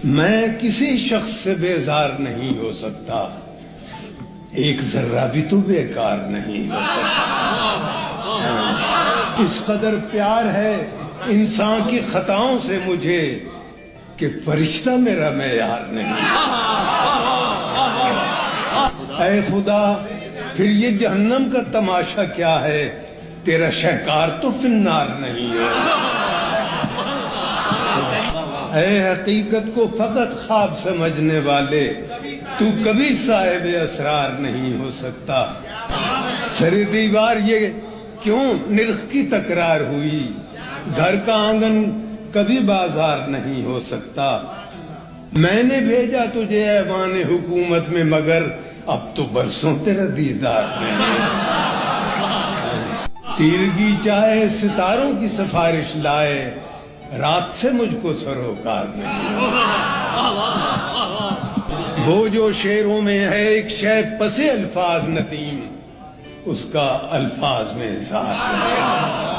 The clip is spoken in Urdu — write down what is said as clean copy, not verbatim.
میں کسی شخص سے بیزار نہیں ہو سکتا، ایک ذرہ بھی تو بیکار نہیں ہو سکتا۔ اس قدر پیار ہے انسان کی خطاؤں سے مجھے کہ فرشتہ میرا معیار نہیں۔ اے خدا، پھر یہ جہنم کا تماشا کیا ہے؟ تیرا شہکار تو فنار نہیں ہے۔ اے حقیقت کو فقط خواب سمجھنے والے، تو کبھی صاحب اسرار نہیں ہو سکتا۔ سر دیوار یہ کیوں نرخ کی تکرار ہوئی؟ گھر کا آنگن کبھی بازار نہیں ہو سکتا۔ میں نے بھیجا تجھے ایوان حکومت میں، مگر اب تو برسوں تیرا دیدار نہیں۔ تیرگی چاہے ستاروں کی سفارش لائے، رات سے مجھ کو سروکار نہیں۔ وہ جو شعروں میں ہے ایک شے پس الفاظ ندیم، اس کا الفاظ میں اظہار نہیں۔